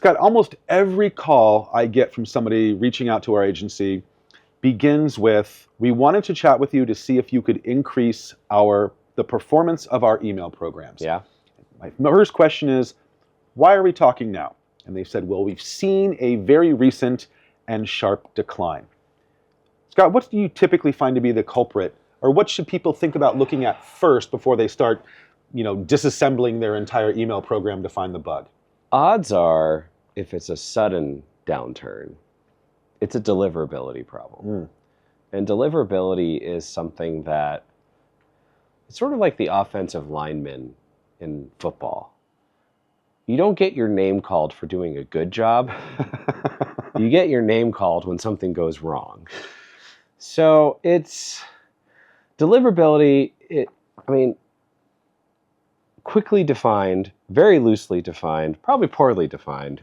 Scott, almost every call I get from somebody reaching out to our agency begins with, we wanted to chat with you to see if you could increase the performance of our email programs. Yeah. My first question is, why are we talking now? And they said, well, we've seen a very recent and sharp decline. Scott, what do you typically find to be the culprit, or what should people think about looking at first before they start, disassembling their entire email program to find the bug? Odds are, if it's a sudden downturn, it's a deliverability problem. And deliverability is something that, it's sort of like the offensive lineman in football. You don't get your name called for doing a good job. You get your name called when something goes wrong. So it's deliverability, quickly defined, very loosely defined, probably poorly defined,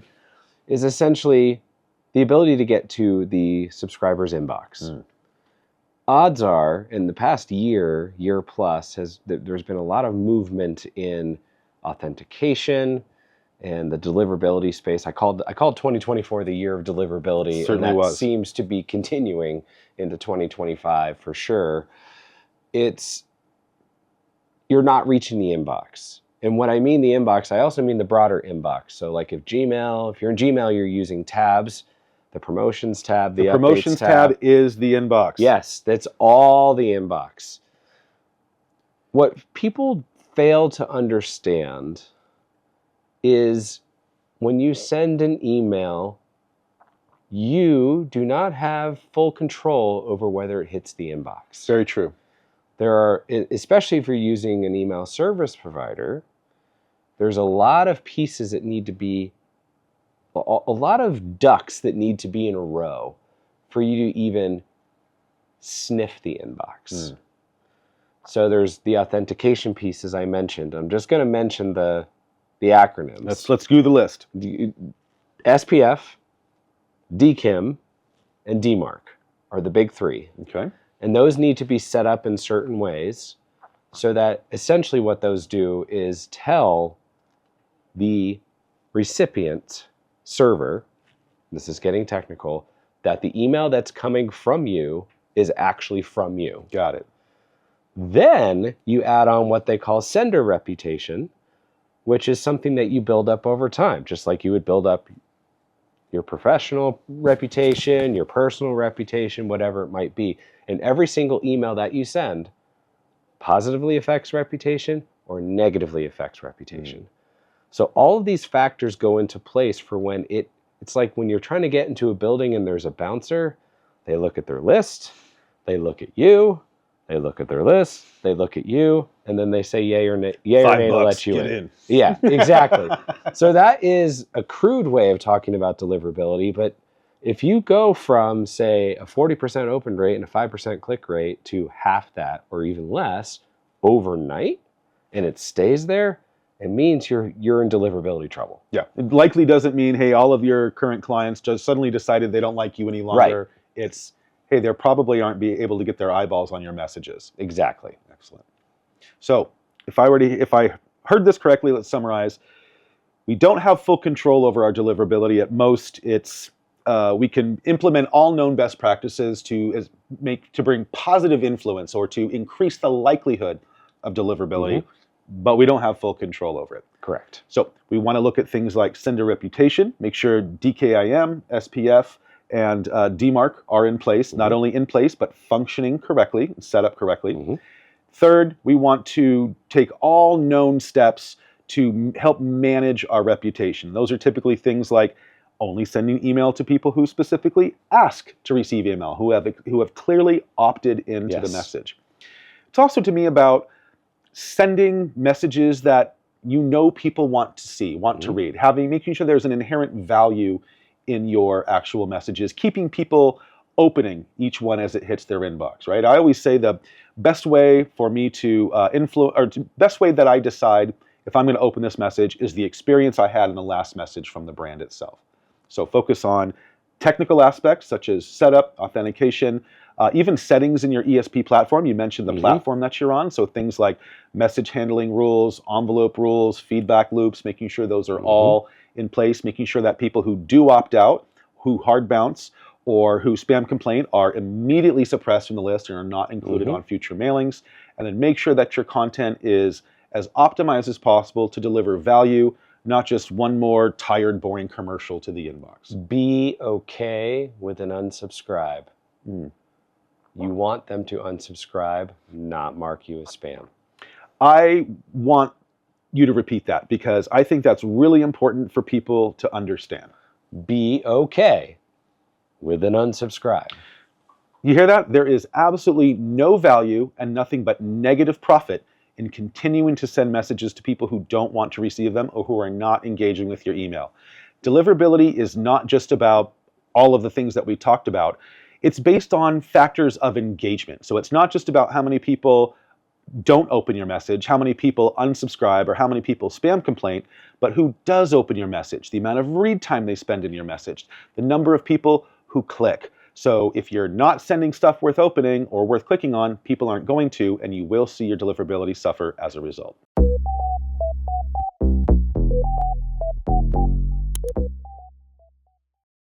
is essentially the ability to get to the subscriber's inbox. Odds are, in the past year plus, there's been a lot of movement in authentication and the deliverability space. I called 2024 the year of deliverability. Certainly and that was. Seems to be continuing into 2025 for sure. You're not reaching the inbox. And when I mean the inbox, I also mean the broader inbox. So like if you're in Gmail, you're using tabs, the promotions tab, the promotions tab is the inbox. Yes, that's all the inbox. What people fail to understand is when you send an email, you do not have full control over whether it hits the inbox. Very true. There are, especially if you're using an email service provider, there's a lot of pieces that need to be, a lot of ducks that need to be in a row for you to even sniff the inbox. So there's the authentication piece, as I mentioned. I'm just going to mention the acronyms. Let's do the list. SPF, DKIM, and DMARC are the big three. Okay. And those need to be set up in certain ways so that essentially what those do is tell the recipient server, this is getting technical, that the email that's coming from you is actually from you. Got it. Then you add on what they call sender reputation, which is something that you build up over time, just like you would build up your professional reputation, your personal reputation, whatever it might be. And every single email that you send positively affects reputation or negatively affects reputation. So all of these factors go into place for when it's like when you're trying to get into a building and there's a bouncer, they look at their list, they look at you, they look at their list, they look at you, and then they say yay or nay to let you in. Yeah, exactly. So that is a crude way of talking about deliverability, but if you go from, say, a 40% open rate and a 5% click rate to half that or even less overnight, and it stays there, it means you're in deliverability trouble. Yeah, it likely doesn't mean, hey, all of your current clients just suddenly decided they don't like you any longer. Right. It's, hey, they probably aren't able to get their eyeballs on your messages. Exactly. Excellent. So if I heard this correctly, let's summarize. We don't have full control over our deliverability. At most, it's we can implement all known best practices to bring positive influence or to increase the likelihood of deliverability, but we don't have full control over it. Correct. So we want to look at things like sender reputation, make sure DKIM, SPF, and DMARC are in place, not only in place, but functioning correctly, set up correctly. Third, we want to take all known steps to help manage our reputation. Those are typically things like only sending email to people who specifically ask to receive email, who have clearly opted into the message. It's also, to me, about sending messages that people want to see, want to read, making sure there's an inherent value in your actual messages, keeping people opening each one as it hits their inbox, right? I always say the best way for me to best way that I decide if I'm going to open this message is the experience I had in the last message from the brand itself. So focus on technical aspects such as setup, authentication, even settings in your ESP platform. You mentioned the platform that you're on, so things like message handling rules, envelope rules, feedback loops, making sure those are all in place, making sure that people who do opt out, who hard bounce, or who spam complain are immediately suppressed from the list and are not included on future mailings. And then make sure that your content is as optimized as possible to deliver value, not just one more tired, boring commercial to the inbox. Be okay with an unsubscribe. You want them to unsubscribe, not mark you as spam. I want you to repeat that because I think that's really important for people to understand. Be okay with an unsubscribe. You hear that? There is absolutely no value and nothing but negative profit in continuing to send messages to people who don't want to receive them or who are not engaging with your email. Deliverability is not just about all of the things that we talked about. It's based on factors of engagement. So it's not just about how many people don't open your message, how many people unsubscribe, or how many people spam complaint, but who does open your message, the amount of read time they spend in your message, the number of people who click. So if you're not sending stuff worth opening or worth clicking on, people aren't going to, and you will see your deliverability suffer as a result.